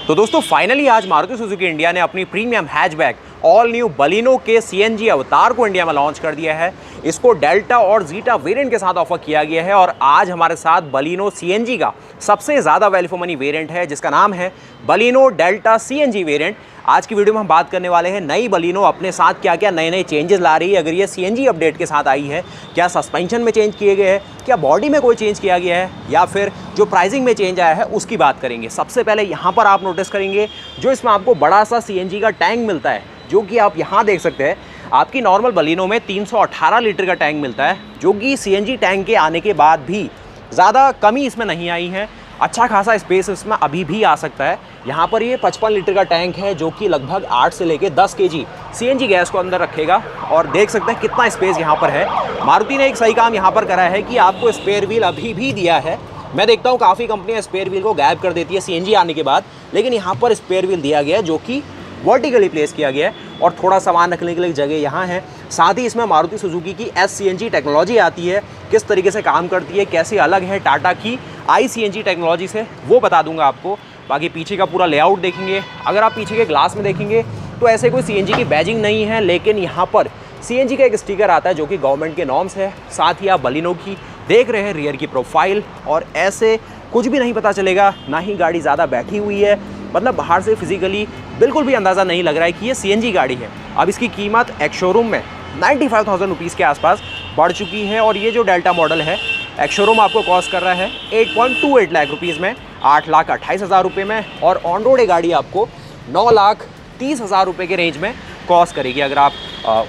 तो दोस्तों फाइनली आज मारुति सुजुकी इंडिया ने अपनी premium hatchback all new Baleno के सीएनजी अवतार को इंडिया में लॉन्च कर दिया है। इसको डेल्टा और जीटा वेरिएंट के साथ ऑफर किया गया है और आज हमारे साथ बलिनो सीएनजी का सबसे ज़्यादा वैल्यू फॉर मनी वेरिएंट है जिसका नाम है बलिनो डेल्टा सीएनजी वेरिएंट। आज की वीडियो में हम बात करने वाले हैं नई बलिनो अपने साथ क्या क्या नए नए चेंजेस ला रही है, अगर ये सीएनजी अपडेट के साथ आई है, क्या सस्पेंशन में चेंज किए गए हैं, क्या बॉडी में कोई चेंज किया गया है या फिर जो प्राइसिंग में चेंज आया है उसकी बात करेंगे। सबसे पहले यहाँ पर आप नोटिस करेंगे जो इसमें आपको बड़ा सा सीएनजी का टैंक मिलता है, जो कि आप यहाँ देख सकते हैं। आपकी नॉर्मल बलिनो में 318 लीटर का टैंक मिलता है, जो कि सीएनजी टैंक के आने के बाद भी ज़्यादा कमी इसमें नहीं आई है। अच्छा खासा स्पेस इसमें अभी भी आ सकता है। यहाँ पर ये 55 लीटर का टैंक है जो कि लगभग 8 से लेकर 10 केजी सीएनजी गैस को अंदर रखेगा और देख सकते हैं कितना स्पेस यहाँ पर है। मारुति ने एक सही काम यहाँ पर करा है कि आपको स्पेयर व्हील अभी भी दिया है। मैं देखता हूँ काफ़ी कंपनियाँ स्पेयर व्हील को गायब कर देती है सीएनजी आने के बाद, लेकिन यहाँ पर स्पेयर व्हील दिया गया है जो कि वर्टिकली प्लेस किया गया है और थोड़ा सामान रखने के लिए जगह यहाँ है। साथ ही इसमें मारुति सुजुकी की एस-सीएनजी टेक्नोलॉजी आती है, किस तरीके से काम करती है, कैसे अलग है टाटा की आई-सीएनजी टेक्नोलॉजी से, वो बता दूंगा आपको। बाकी पीछे का पूरा लेआउट देखेंगे, अगर आप पीछे के ग्लास में देखेंगे तो ऐसे कोई सीएनजी की बैजिंग नहीं है, लेकिन यहाँ पर सीएनजी का एक स्टिकर आता है जो कि गवर्नमेंट के नॉर्म्स है। साथ ही आप बलिनो की देख रहे हैं रियर की प्रोफाइल, और ऐसे कुछ भी नहीं पता चलेगा, ना ही गाड़ी ज़्यादा बैठी हुई है, मतलब बाहर से फिजिकली बिल्कुल भी अंदाज़ा नहीं लग रहा है कि ये सीएनजी गाड़ी है। अब इसकी कीमत एक्स शोरूम में 95,000 रुपीज़ के आसपास बढ़ चुकी है और ये जो डेल्टा मॉडल है एक्स शोरूम आपको कॉस्ट कर रहा है 8.28 लाख रुपीज़ में, 8,28,000 रुपये में, और ऑन रोड ये गाड़ी आपको 9,30,000 रुपये के रेंज में कॉस्ट करेगी। अगर आप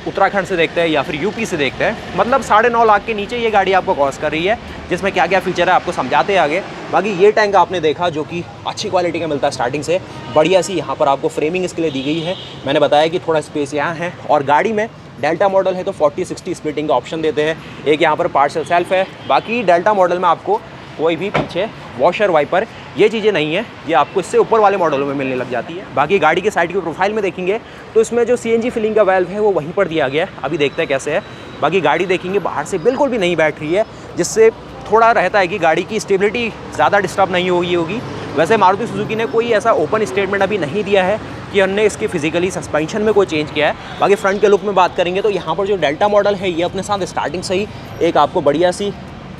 उत्तराखंड से देखते हैं या फिर यूपी से देखते हैं, मतलब 9.5 लाख के नीचे ये गाड़ी आपको कॉस्ट कर रही है। जिसमें क्या क्या फीचर है आपको समझाते हैं आगे। बाकी ये टैंक आपने देखा जो कि अच्छी क्वालिटी का मिलता है स्टार्टिंग से, बढ़िया सी यहाँ पर आपको फ्रेमिंग इसके लिए दी गई है। मैंने बताया कि थोड़ा स्पेस यहाँ है, और गाड़ी में डेल्टा मॉडल है तो 40-60 स्प्लिटिंग का ऑप्शन देते हैं। एक यहाँ पर पार्सल सेल्फ है। बाकी डेल्टा मॉडल में आपको कोई भी पीछे वॉशर वाइपर ये चीज़ें नहीं है, ये आपको इससे ऊपर वाले मॉडलों में मिलने लग जाती है। बाकी गाड़ी के साइड की प्रोफाइल में देखेंगे तो इसमें जो सीएनजी फिलिंग का वाल्व है वो वहीं पर दिया गया है। अभी देखते हैं कैसे है। बाकी गाड़ी देखेंगे बाहर से बिल्कुल भी नहीं बैठ रही है, जिससे थोड़ा रहता है कि गाड़ी की स्टेबिलिटी ज़्यादा डिस्टर्ब नहीं होगी। वैसे मारुति सुजुकी ने कोई ऐसा ओपन स्टेटमेंट अभी नहीं दिया है कि हमने इसके फिजिकली सस्पेंशन में कोई चेंज किया है। बाकी फ्रंट के लुक में बात करेंगे तो यहाँ पर जो डेल्टा मॉडल है ये अपने साथ स्टार्टिंग से ही एक आपको बढ़िया सी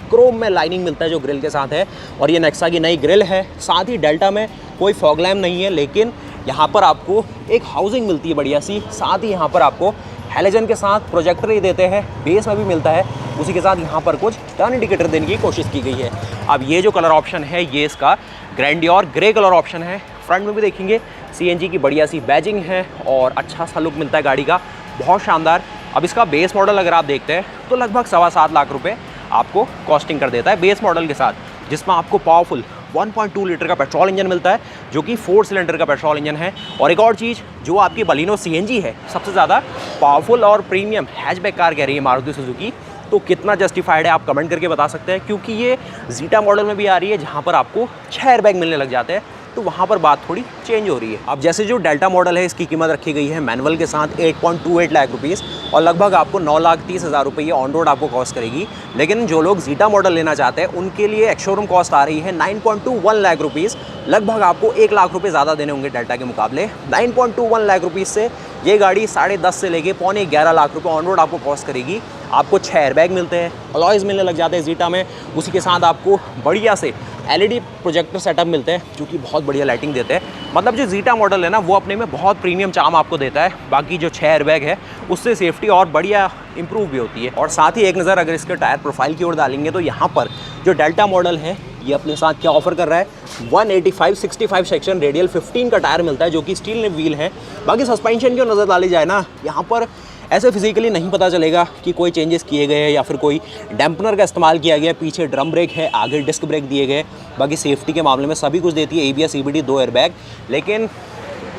क्रोम में लाइनिंग मिलता है जो ग्रिल के साथ है, और ये नेक्सा की नई ग्रिल है। साथ ही डेल्टा में कोई फॉग लैम्प नहीं है, लेकिन यहाँ पर आपको एक हाउसिंग मिलती है बढ़िया सी। साथ ही यहाँ पर आपको हेलोजन के साथ प्रोजेक्टर ही देते हैं, बेस में भी मिलता है। उसी के साथ यहाँ पर कुछ टर्न इंडिकेटर देने की कोशिश की गई है। अब ये जो कलर ऑप्शन है ये इसका ग्रैंडियोर ग्रे कलर ऑप्शन है। फ्रंट में भी देखेंगे सीएनजी की बढ़िया सी बैजिंग है और अच्छा सा लुक मिलता है गाड़ी का, बहुत शानदार। अब इसका बेस मॉडल अगर आप देखते हैं तो लगभग 7.25 लाख रुपये आपको कॉस्टिंग कर देता है बेस मॉडल के साथ, जिसमें आपको पावरफुल 1.2 लीटर का पेट्रोल इंजन मिलता है जो कि 4 सिलेंडर का पेट्रोल इंजन है। और एक और चीज़ जो आपकी बलिनो सीएनजी है सबसे ज़्यादा पावरफुल और प्रीमियम हैचबैक कार कह रही है मारुति सुजुकी, तो कितना जस्टिफाइड है आप कमेंट करके बता सकते हैं। क्योंकि ये जीटा मॉडल में भी आ रही है जहाँ पर आपको 6 एयरबैग मिलने लग जाते हैं, तो वहाँ पर बात थोड़ी चेंज हो रही है। अब जैसे जो डेल्टा मॉडल है इसकी कीमत रखी गई है मैनुअल के साथ 8.28 लाख रुपीज़ और लगभग आपको 9,30,000 रुपये ऑन रोड आपको कॉस्ट करेगी। लेकिन जो लोग जीटा मॉडल लेना चाहते हैं उनके लिए एक्स शोरूम कॉस्ट आ रही है 9.21 लाख रुपीज़, लगभग आपको 1 लाख रुपये ज़्यादा देने होंगे डेल्टा के मुकाबले। 9.21 लाख रुपीज़ से ये गाड़ी 10.5 से लेके 11.25 लाख रुपये ऑन रोड आपको कॉस्ट करेगी। आपको 6 एयरबैग मिलते हैं, अलॉयज़ मिलने लग जाते हैं जीटा में। उसी के साथ आपको बढ़िया से एलईडी प्रोजेक्टर सेटअप मिलते हैं जो कि बहुत बढ़िया लाइटिंग देते हैं। मतलब जो जीटा मॉडल है ना वो अपने में बहुत प्रीमियम चार्म आपको देता है। बाकी जो 6 एयरबैग है उससे सेफ्टी और बढ़िया इंप्रूव भी होती है। और साथ ही एक नज़र अगर इसके टायर प्रोफाइल की ओर डालेंगे तो यहाँ पर जो डेल्टा मॉडल है ये अपने साथ क्या ऑफर कर रहा है 185/65 सेक्शन रेडियल 15 का टायर मिलता है जो कि स्टील व्हील है। बाकी सस्पेंशन की नज़र डाली जाए ना, यहाँ पर ऐसे फिजिकली नहीं पता चलेगा कि कोई चेंजेस किए गए हैं या फिर कोई डैम्पनर का इस्तेमाल किया गया। पीछे ड्रम ब्रेक है, आगे डिस्क ब्रेक दिए गए। बाकी सेफ्टी के मामले में सभी कुछ देती है, ABS CBD 2 एयरबैग। लेकिन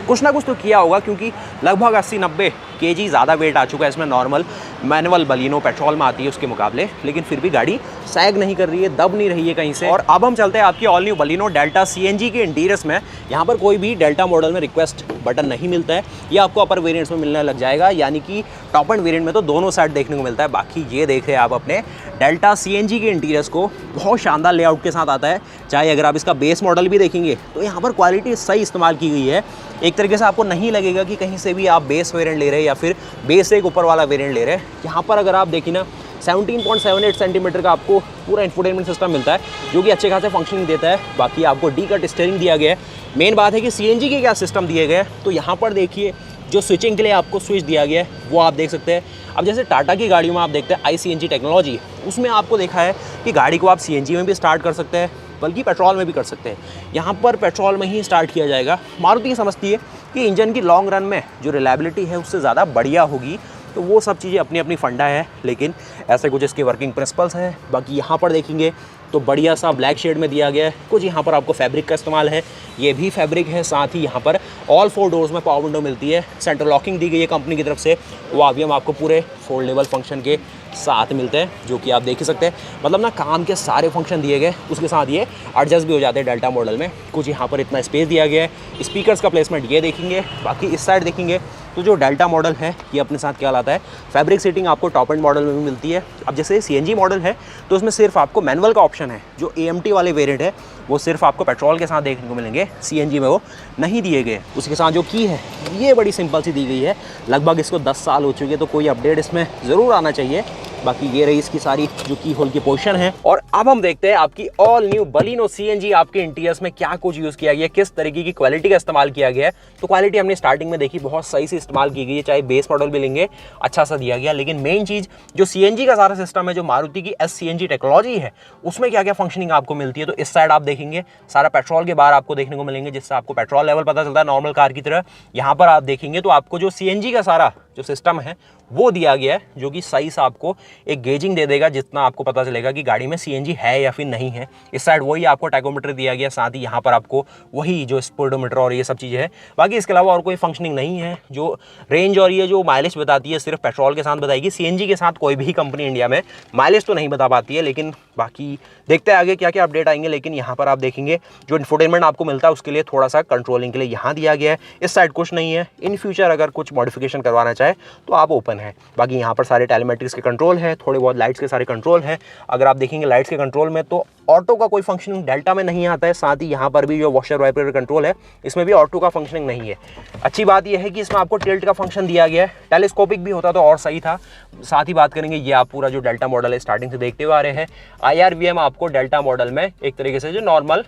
कुछ ना कुछ तो किया होगा, क्योंकि लगभग 80-90 kg ज़्यादा वेट आ चुका है इसमें नॉर्मल मैनुअल बलिनो पेट्रोल में आती है उसके मुकाबले, लेकिन फिर भी गाड़ी सैग नहीं कर रही है, दब नहीं रही है कहीं से। और अब हम चलते हैं आपकी all new Baleno delta CNG के इंटीरियर्स में। यहाँ पर कोई भी डेल्टा मॉडल में रिक्वेस्ट बटन नहीं मिलता है, ये आपको अपर वेरिएंट्स में मिलने लग जाएगा, यानी कि टॉप एंड वेरिएंट में तो दोनों साइड देखने को मिलता है। बाकी ये देख रहे हैं आप अपने डेल्टा CNG के इंटीरियर्स को, बहुत शानदार लेआउट के साथ आता है। चाहे अगर आप इसका बेस मॉडल भी देखेंगे तो यहाँ पर क्वालिटी सही इस्तेमाल की गई है, एक तरीके से आपको नहीं लगेगा कि कहीं से भी आप बेस वेरिएंट ले रहे हैं या फिर बेस से एक ऊपर वाला वेरिएंट ले रहे हैं। यहाँ पर अगर आप देखिए ना 17.78 सेंटीमीटर का आपको पूरा इंफोटेनमेंट सिस्टम मिलता है, जो कि अच्छे खासे फंक्शनिंग देता है। बाकी आपको डी कट स्टीयरिंग दिया गया है। मेन बात है कि CNG के क्या सिस्टम दिए गए हैं, तो यहाँ पर देखिए जो स्विचिंग के लिए आपको स्विच दिया गया है वो आप देख सकते हैं। अब जैसे टाटा की गाड़ियों में आप देखते हैं iCNG टेक्नोलॉजी, उसमें आपको देखा है कि गाड़ी को आप CNG में भी स्टार्ट कर सकते हैं, बल्कि पेट्रोल में भी कर सकते हैं। यहाँ पर पेट्रोल में ही स्टार्ट किया जाएगा। मारुति समझती है कि इंजन की लॉन्ग रन में जो रिलायबिलिटी है उससे ज़्यादा बढ़िया होगी, तो वो सब चीज़ें अपनी अपनी फंडा है, लेकिन ऐसे कुछ इसके वर्किंग प्रिंसिपल्स हैं। बाकी यहाँ पर देखेंगे तो बढ़िया सा ब्लैक शेड में दिया गया है। कुछ यहाँ पर आपको फैब्रिक का इस्तेमाल है, ये भी फैब्रिक है। साथ ही यहाँ पर ऑल 4 डोर्स में पावर विंडो मिलती है। सेंटर लॉकिंग दी गई है कंपनी की तरफ से, वो अभी हम आपको पूरे फोल्डेबल फंक्शन के साथ मिलते हैं, जो कि आप देख ही सकते हैं। मतलब ना काम के सारे फंक्शन दिए गए, उसके साथ ये एडजस्ट भी हो जाते हैं डेल्टा मॉडल में। कुछ यहाँ पर इतना स्पेस दिया गया है। स्पीकर्स का प्लेसमेंट ये देखेंगे। बाकी इस साइड देखेंगे तो जो डेल्टा मॉडल है ये अपने साथ क्या लाता है, फैब्रिक सीटिंग आपको टॉप एंड मॉडल में भी मिलती है। अब जैसे CNG मॉडल है तो उसमें सिर्फ आपको मैनुअल का ऑप्शन है। जो AMT वाले वेरिएंट है वो सिर्फ आपको पेट्रोल के साथ देखने को मिलेंगे, CNG में वो नहीं दिए गए। उसके साथ जो की है ये बड़ी सिंपल सी दी गई है, लगभग इसको 10 साल हो चुके हैं, तो कोई अपडेट इसमें ज़रूर आना चाहिए। बाकी ये रही इसकी सारी जो की होल की पोजीशन है। और अब हम देखते हैं आपकी ऑल न्यू बलिनो CNG आपके इंटीरियर्स में क्या कुछ यूज़ किया गया, किस तरीके की क्वालिटी का इस्तेमाल किया गया है। तो क्वालिटी हमने स्टार्टिंग में देखी, बहुत सही से इस्तेमाल की गई है। चाहे बेस मॉडल भी लेंगे अच्छा सा दिया गया, लेकिन मेन चीज़ जो CNG का सारा सिस्टम है, जो मारुति की SCNG टेक्नोलॉजी है, उसमें क्या क्या फंक्शनिंग आपको मिलती है। तो इस साइड आप देखेंगे सारा पेट्रोल के बार आपको देखने को मिलेंगे, जिससे आपको पेट्रोल लेवल पता चलता है नॉर्मल कार की तरह। यहाँ पर आप देखेंगे तो आपको जो CNG का सारा जो सिस्टम है वो दिया गया है, जो कि सही से आपको एक गेजिंग दे देगा, जितना आपको पता चलेगा कि गाड़ी में CNG है या फिर नहीं है। इस साइड वही आपको टैकोमीटर दिया गया, साथ ही यहाँ पर आपको वही जो स्पीडोमीटर और ये सब चीज़ें है। बाकी इसके अलावा और कोई फंक्शनिंग नहीं है। जो रेंज और ये जो माइलेज बताती है सिर्फ पेट्रोल के साथ बताएगी। CNG के साथ कोई भी कंपनी इंडिया में माइलेज तो नहीं बता पाती है, लेकिन बाकी देखते हैं आगे क्या क्या अपडेट आएंगे। लेकिन यहाँ पर आप देखेंगे जो इंफोटेनमेंट आपको मिलता है उसके लिए थोड़ा सा कंट्रोलिंग के लिए यहाँ दिया गया है। इस साइड कुछ नहीं है। इन फ्यूचर अगर कुछ मॉडिफिकेशन करवाना चाहे तो आप ओपन है। बाकी यहाँ पर सारे टेलीमेट्रिक्स के कंट्रोल है, थोड़े बहुत लाइट्स के सारे कंट्रोल है। अगर आप देखेंगे लाइट्स के कंट्रोल में तो ऑटो का कोई फंक्शनिंग डेल्टा में नहीं आता है। साथ ही यहाँ पर भी जो वॉशर वाइपर कंट्रोल है इसमें भी ऑटो का फंक्शनिंग नहीं है। अच्छी बात यह है कि इसमें आपको टिल्ट का फंक्शन दिया गया है। टेलीस्कोपिक भी होता तो और सही था। साथ ही बात करेंगे ये आप पूरा जो डेल्टा मॉडल है स्टार्टिंग से देखते हुए आ रहे हैं। IRVM आपको डेल्टा मॉडल में एक तरीके से जो नॉर्मल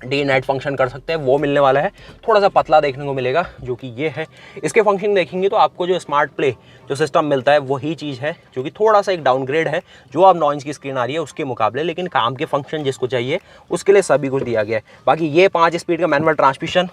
डे नाइट फंक्शन कर सकते हैं वो मिलने वाला है। थोड़ा सा पतला देखने को मिलेगा, जो कि ये है। इसके फंक्शन देखेंगे तो आपको जो स्मार्ट प्ले जो सिस्टम मिलता है वही चीज़ है, जो कि थोड़ा सा एक डाउनग्रेड है जो अब 9 इंच की स्क्रीन आ रही है उसके मुकाबले। लेकिन काम के फंक्शन जिसको चाहिए उसके लिए सभी कुछ दिया गया है। बाकी ये 5 स्पीड का मैनुअल ट्रांसमिशन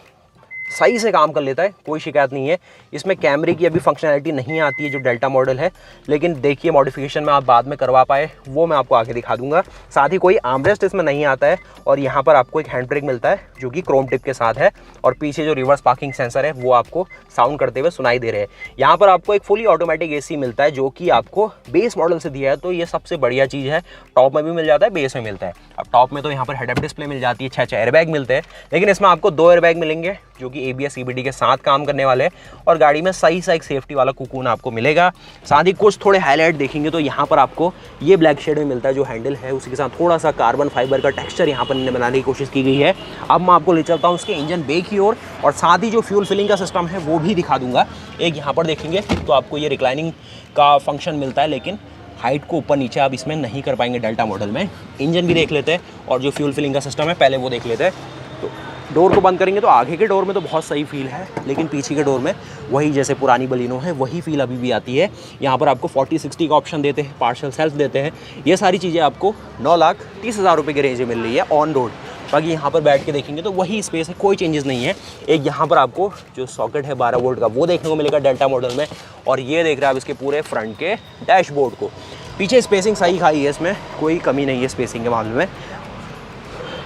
सही से काम कर लेता है, कोई शिकायत नहीं है। इसमें कैमरे की अभी फंक्शनैलिटी नहीं आती है जो डेल्टा मॉडल है, लेकिन देखिए मॉडिफिकेशन में आप बाद में करवा पाए वो मैं आपको आगे दिखा दूंगा। साथ ही कोई आर्मरेस्ट इसमें नहीं आता है। और यहाँ पर आपको एक हैंड ब्रेक मिलता है जो कि क्रोम टिप के साथ है। और पीछे जो रिवर्स पार्किंग सेंसर है वो आपको साउंड करते हुए सुनाई दे रहे हैं। यहाँ पर आपको एक फुली ऑटोमेटिक AC मिलता है जो कि आपको बेस मॉडल से दिया है, तो ये सबसे बढ़िया चीज़ है। टॉप में भी मिल जाता है, बेस में मिलता है। अब टॉप में तो यहाँ पर हेड अप डिस्प्ले मिल जाती है, 6 एयरबैग मिलते हैं, लेकिन इसमें आपको 2 एयरबैग मिलेंगे जो कि ABS CBD के साथ काम करने वाले हैं। और गाड़ी में सही सा एक सेफ्टी वाला कुकून आपको मिलेगा। साथ ही कुछ थोड़े हाईलाइट देखेंगे तो यहाँ पर आपको ये ब्लैक शेड में मिलता है जो हैंडल है, उसके साथ थोड़ा सा कार्बन फाइबर का टेक्सचर यहाँ पर बनाने की कोशिश की गई है। अब मैं आपको ले चलता हूँ उसके इंजन बे की ओर, और साथ ही जो फ्यूल फिलिंग का सिस्टम है वो भी दिखा दूंगा। एक यहाँ पर देखेंगे तो आपको ये रिक्लाइनिंग का फंक्शन मिलता है, लेकिन हाइट को ऊपर नीचे आप इसमें नहीं कर पाएंगे डेल्टा मॉडल में। इंजन भी देख लेते हैं और जो फ्यूल फिलिंग का सिस्टम है पहले वो देख लेते हैं। तो डोर को बंद करेंगे तो आगे के डोर में तो बहुत सही फील है, लेकिन पीछे के डोर में वही जैसे पुरानी बलिनो है वही फील अभी भी आती है। यहाँ पर आपको 40-60 का ऑप्शन देते हैं, पार्शल सेल्फ देते हैं। ये सारी चीज़ें आपको 9,30,000 रुपये के रेंज में मिल रही है ऑन रोड। बाकी यहाँ पर बैठ के देखेंगे तो वही स्पेस है, कोई चेंजेस नहीं है। एक यहाँ पर आपको जो सॉकेट है 12 वोल्ट का वो देखने को मिलेगा डेल्टा मॉडल में। और ये देख रहे हैं आप इसके पूरे फ्रंट के डैशबोर्ड को। पीछे स्पेसिंग सही खाई है, इसमें कोई कमी नहीं है स्पेसिंग के मामले में।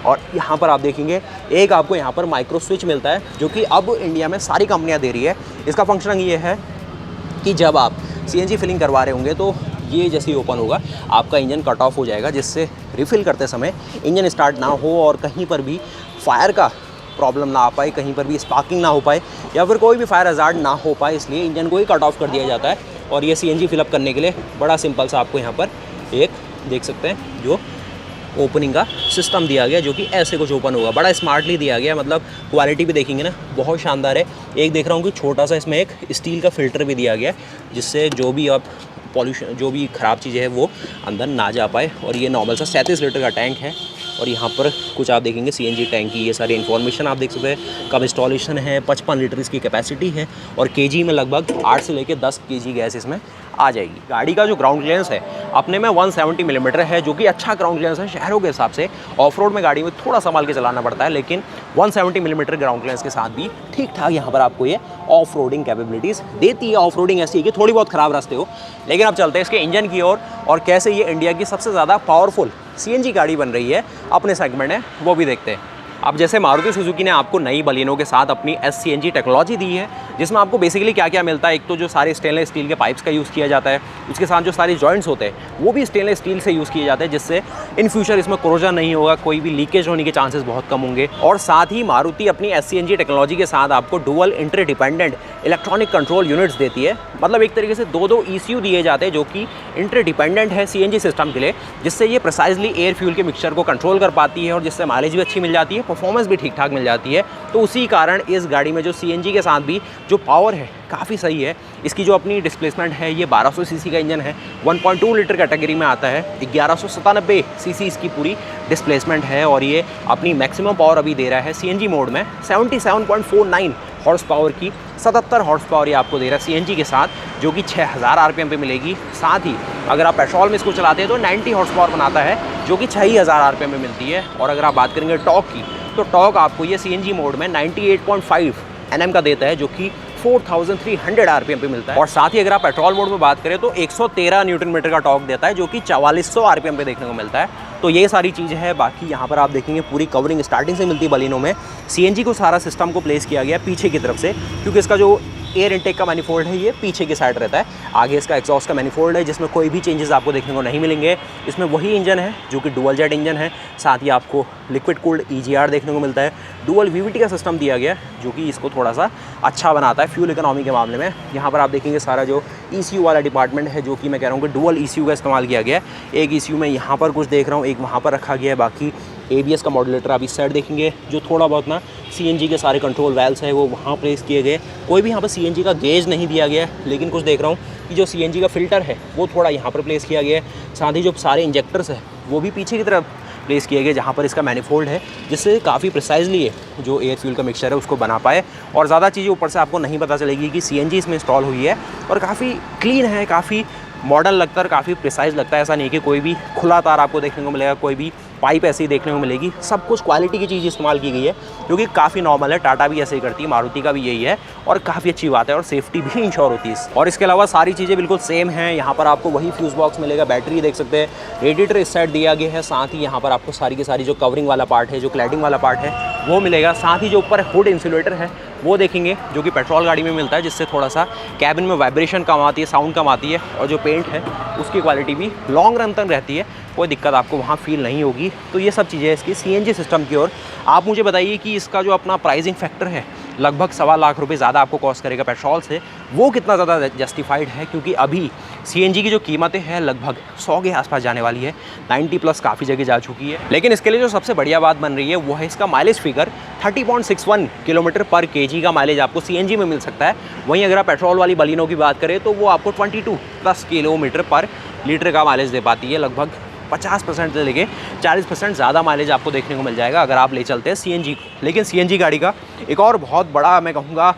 और यहाँ पर आप देखेंगे एक आपको यहाँ पर माइक्रो स्विच मिलता है, जो कि अब इंडिया में सारी कंपनियाँ दे रही है। इसका फंक्शनिंग ये है कि जब आप CNG फिलिंग करवा रहे होंगे तो ये जैसे ही ओपन होगा आपका इंजन कट ऑफ हो जाएगा, जिससे रिफ़िल करते समय इंजन स्टार्ट ना हो और कहीं पर भी फायर का प्रॉब्लम ना आ पाए, कहीं पर भी स्पार्किंग ना हो पाए या फिर कोई भी फायर हज़ार्ड ना हो पाए, इसलिए इंजन को ही कट ऑफ कर दिया जाता है। और ये CNG फिलअप करने के लिए बड़ा सिंपल सा आपको यहाँ पर एक देख सकते हैं जो ओपनिंग का सिस्टम दिया गया, जो कि ऐसे कुछ ओपन होगा, बड़ा स्मार्टली दिया गया। मतलब क्वालिटी भी देखेंगे ना बहुत शानदार है। एक देख रहा हूँ कि छोटा सा इसमें एक स्टील का फ़िल्टर भी दिया गया है, जिससे जो भी आप पॉल्यूशन जो भी ख़राब चीज़ें हैं वो अंदर ना जा पाए। और ये नॉर्मल सा 37 लीटर का टैंक है। और यहाँ पर कुछ आप देखेंगे CNG टैंक की ये सारी इन्फॉर्मेशन आप देख सकते हैं, कब इंस्टॉलेशन है, 55 लीटर इसकी कैपेसिटी है और केजी में लगभग 8 से लेकर 10 केजी गैस इसमें आ जाएगी। गाड़ी का जो ग्राउंड क्लियरेंस है अपने में 170 मिलीमीटर है, जो कि अच्छा ग्राउंड क्लियरेंस है शहरों के हिसाब से। ऑफ रोड में गाड़ी में थोड़ा संभाल के चलाना पड़ता है, लेकिन 170 मिलीमीटर ग्राउंड क्लियरेंस के साथ भी ठीक ठाक यहाँ पर आपको ये ऑफ रोडिंग कैपेबिलिटीज़ देती है। ऑफ रोडिंग ऐसी है कि थोड़ी बहुत ख़राब रास्ते हो। लेकिन अब चलते हैं इसके इंजन की ओर और कैसे ये इंडिया की सबसे ज़्यादा पावरफुल CNG गाड़ी बन रही है अपने सेगमेंट में, वो भी देखते हैं। अब जैसे मारुति सुजुकी ने आपको नई बलिनो के साथ अपनी SCNG टेक्नोलॉजी दी है, जिसमें आपको बेसिकली क्या क्या मिलता है। एक तो जो सारे स्टेनलेस स्टील के पाइप्स का यूज़ किया जाता है, उसके साथ जो सारे जॉइंट्स होते हैं वो भी स्टेनलेस स्टील से यूज़ किए जाते हैं, जिससे इन फ्यूचर इसमें कोरोजन नहीं होगा, कोई भी लीकेज होने के चांसेस बहुत कम होंगे। और साथ ही मारुति अपनी SCNG टेक्नोलॉजी के साथ आपको dual interdependent electronic control units देती है। मतलब एक तरीके से दो ECU दिए जाते हैं, जो कि इंटरडिपेंडेंट है CNG सिस्टम के लिए, जिससे ये प्रिसाइजली एयर फ्यूल के मिक्सचर को कंट्रोल कर पाती है और जिससे माइलेज भी अच्छी मिल जाती है, परफॉर्मेंस भी ठीक ठाक मिल जाती है। तो उसी कारण इस गाड़ी में जो CNG के साथ भी जो पावर है काफ़ी सही है। इसकी जो अपनी डिस्प्लेसमेंट है ये 1200 सीसी का इंजन है, 1.2 लीटर कैटेगरी में आता है, 1197 सीसी इसकी पूरी डिस्प्लेसमेंट है और ये अपनी मैक्सिमम पावर अभी दे रहा है CNG मोड में 77.49 हॉर्स पावर की 77 हॉर्स पावर ये आपको दे रहा है CNG के साथ, जो कि 6000 RPM पे मिलेगी। साथ ही अगर आप पेट्रोल में इसको चलाते हैं तो 90 हॉर्स पावर बनाता है, जो कि 6000 RPM पे मिलती है। और अगर आप बात करेंगे टॉर्क की, तो टॉर्क आपको ये CNG मोड में 98.5 Nm का देता है, जो कि 4300 RPM पे मिलता है। और साथ ही अगर आप पेट्रोल मोड में बात करें तो 113 न्यूटन मीटर का टॉर्क देता है, जो कि 4400 RPM पे देखने को मिलता है। तो ये सारी चीज़ें हैं। बाकी यहाँ पर आप देखेंगे पूरी कवरिंग स्टार्टिंग से मिलती है बलिनो में। CNG को सारा सिस्टम को प्लेस किया गया पीछे की तरफ से, क्योंकि इसका जो एयर इनटेक का मैनिफोल्ड है ये पीछे की साइड रहता है। आगे इसका एग्जॉस्ट का मैनिफोल्ड है, जिसमें कोई भी चेंजेस आपको देखने को नहीं मिलेंगे। इसमें वही इंजन है जो कि डुअल जेट इंजन है। साथ ही आपको लिक्विड कूल्ड EGR देखने को मिलता है। डुअल VVT का सिस्टम दिया गया है, जो कि इसको थोड़ा सा अच्छा बनाता है फ्यूल इकोनॉमी के मामले में। यहाँ पर आप देखेंगे सारा जो ECU वाला डिपार्टमेंट है, जो कि मैं कह रहा हूँ कि डुअल ECU का इस्तेमाल किया गया है। एक ECU में यहाँ पर कुछ देख रहा हूँ, एक वहाँ पर रखा गया है। बाकी ABS का मॉड्यूलेटर आप इस साइड देखेंगे, जो थोड़ा बहुत ना CNG के सारे कंट्रोल वेल्स है वो वहाँ प्लेस किए गए। कोई भी यहाँ पर CNG का गेज नहीं दिया गया है, लेकिन कुछ देख रहा हूँ कि जो CNG का फ़िल्टर है वो थोड़ा यहाँ पर प्लेस किया गया है। साथ ही जो सारे इंजेक्टर्स है वो भी पीछे की तरफ प्लेस किए गए, जहाँ पर इसका मैनिफोल्ड है, जिससे काफ़ी प्रिसाइजली है जो एयर फ्यूल का मिक्सचर है उसको बना पाए। और ज़्यादा चीज़ें ऊपर से आपको नहीं पता चलेगी कि CNG इसमें इंस्टॉल हुई है। और काफ़ी क्लीन है, काफ़ी मॉडर्न लगता है और काफ़ी प्रिसाइज लगता है। ऐसा नहीं कि कोई भी खुला तार आपको देखने को मिलेगा, कोई भी पाइप ऐसे ही देखने को मिलेगी। सब कुछ क्वालिटी की चीज़ इस्तेमाल की गई है, जो कि काफ़ी नॉर्मल है। टाटा भी ऐसे ही करती है, मारुति का भी यही है और काफ़ी अच्छी बात है। और सेफ्टी भी इंश्योर होती है। और इसके अलावा सारी चीज़ें बिल्कुल सेम हैं। यहाँ पर आपको वही फ्यूज़ बॉक्स मिलेगा, बैटरी देख सकते हैं, रेडिएटर इस साइड दिया गया है। साथ ही यहाँ पर आपको सारी की सारी जो कवरिंग वाला पार्ट है, जो क्लैडिंग वाला पार्ट है वो मिलेगा। साथ ही जो ऊपर हुड इंसुलेटर है वो देखेंगे, जो कि पेट्रोल गाड़ी में मिलता है, जिससे थोड़ा सा कैबिन में वाइब्रेशन कम आती है, साउंड कम आती है। और जो पेंट है उसकी क्वालिटी भी लॉन्ग रन तक रहती है, कोई दिक्कत आपको वहाँ फील नहीं होगी। तो ये सब चीज़ें इसकी CNG सिस्टम की ओर। आप मुझे बताइए कि इसका जो अपना प्राइसिंग फैक्टर है, लगभग 1.25 लाख रुपये ज़्यादा आपको कॉस्ट करेगा पेट्रोल से, वो कितना ज़्यादा जस्टिफाइड है? क्योंकि अभी CNG की जो कीमतें हैं लगभग 100 के आसपास जाने वाली है, 90 प्लस काफ़ी जगह जा चुकी है। लेकिन इसके लिए जो सबसे बढ़िया बात बन रही है वो है इसका माइलेज फिगर। 30.61 किलोमीटर पर kg का माइलेज आपको CNG में मिल सकता है। वहीं अगर आप पेट्रोल वाली बलिनो की बात करें तो वो आपको 22 प्लस किलोमीटर पर लीटर का माइलेज दे पाती है। लगभग 50% से लेके 40% ज़्यादा माइलेज आपको देखने को मिल जाएगा अगर आप ले चलते हैं CNG को। लेकिन CNG गाड़ी का एक और बहुत बड़ा मैं कहूँगा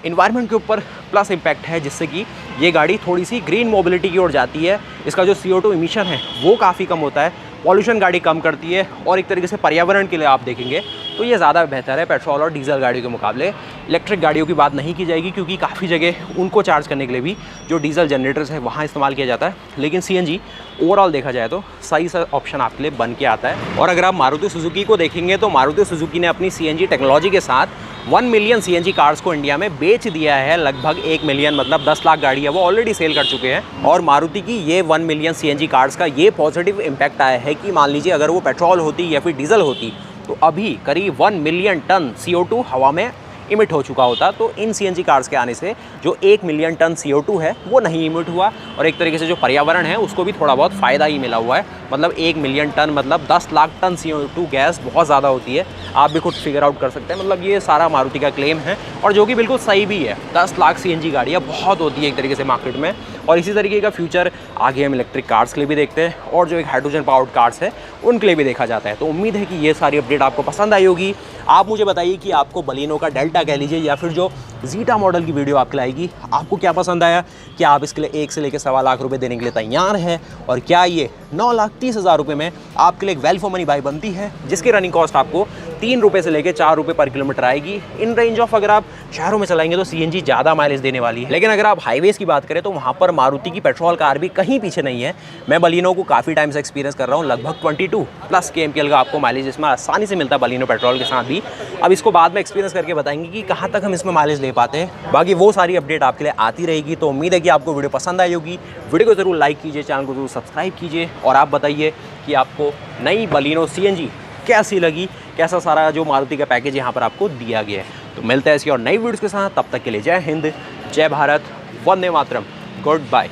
इन्वायरमेंट के ऊपर प्लस इम्पैक्ट है, जिससे कि ये गाड़ी थोड़ी सी ग्रीन मोबिलिटी की ओर जाती है। इसका जो CO2 इमिशन है वो काफ़ी कम होता है। पॉल्यूशन गाड़ी कम करती है और एक तरीके से पर्यावरण के लिए आप देखेंगे तो ये ज़्यादा बेहतर है पेट्रोल और डीजल गाड़ियों के मुकाबले। इलेक्ट्रिक गाड़ियों की बात नहीं की जाएगी क्योंकि काफ़ी जगह उनको चार्ज करने के लिए भी जो डीजल जनरेटर्स है वहाँ इस्तेमाल किया जाता है, लेकिन CNG ओवरऑल देखा जाए तो सही सा ऑप्शन आपके लिए बन के आता है। और अगर आप मारुति सुजुकी को देखेंगे तो मारुति सुजुकी ने अपनी CNG टेक्नोलॉजी के साथ 1 मिलियन CNG कार्स को इंडिया में बेच दिया है। लगभग 1 मिलियन मतलब 10 लाख गाड़ी है वो ऑलरेडी सेल कर चुके हैं। और मारुति की ये 1 मिलियन CNG कार्स का ये पॉजिटिव इम्पैक्ट आया है कि मान लीजिए अगर वो पेट्रोल होती या फिर डीजल होती तो अभी करीब 1 मिलियन टन CO2 हवा में इमिट हो चुका होता। तो इन CNG कार्स के आने से जो 1 मिलियन टन CO2 है वो नहीं इमिट हुआ और एक तरीके से जो पर्यावरण है उसको भी थोड़ा बहुत फ़ायदा ही मिला हुआ है। मतलब 1 मिलियन टन मतलब 10 लाख टन CO2 गैस बहुत ज़्यादा होती है, आप भी खुद फिगर आउट कर सकते हैं। मतलब ये सारा मारुति का क्लेम है और जो कि बिल्कुल सही भी है। 10 लाख CNG गाड़ियाँ बहुत होती है एक तरीके से मार्केट में, और इसी तरीके का फ्यूचर आगे हम इलेक्ट्रिक कार्स के लिए भी देखते हैं और जो एक हाइड्रोजन पावर्ड कार्स है उनके लिए भी देखा जाता है। तो उम्मीद है कि ये सारी अपडेट आपको पसंद आई होगी। आप मुझे बताइए कि आपको बलिनो का डेल्टा कह लीजिए या फिर जो जीटा मॉडल की वीडियो आपके लाएगी आपको क्या पसंद आया, क्या आप इसके लिए 1 से लेकर 1.25 लाख रुपए देने के लिए तैयार हैं, और क्या ये 9,30,000 रुपये में आपके लिए एक वेल फॉर मनी बाई बनती है जिसकी रनिंग कॉस्ट आपको 3 रुपये से लेकर 4 रुपये पर किलोमीटर आएगी। इन रेंज ऑफ अगर आप शहरों में चलाएंगे तो CNG ज़्यादा माइलेज देने वाली है, लेकिन अगर आप हाईवेज़ की बात करें तो वहाँ पर मारुति की पेट्रोल कार भी कहीं पीछे नहीं है। मैं बलिनो को काफ़ी टाइम से एक्सपीरियंस कर रहा हूँ, लगभग 22+ kmpl का आपको माइलेज इसमें आसानी से मिलता है बलिनो पेट्रोल के साथ भी। अब इसको बाद में एक्सपीरियंस करके बताएंगे कि कहाँ तक हम इसमें माइलेज ले पाते हैं। बाकी वो सारी अपडेट आपके लिए आती रहेगी। तो उम्मीद है कि आपको वीडियो पसंद आई होगी। वीडियो को ज़रूर लाइक कीजिए, चैनल को ज़रूर सब्सक्राइब कीजिए और आप बताइए कि आपको नई बलिनो CNG कैसी लगी, कैसा सारा जो मारुति का पैकेज यहाँ पर आपको दिया गया है। तो मिलते हैं ऐसी और नई वीडियोज़ के साथ, तब तक के लिए जय हिंद, जय भारत, वंदे मातरम, गुड बाय।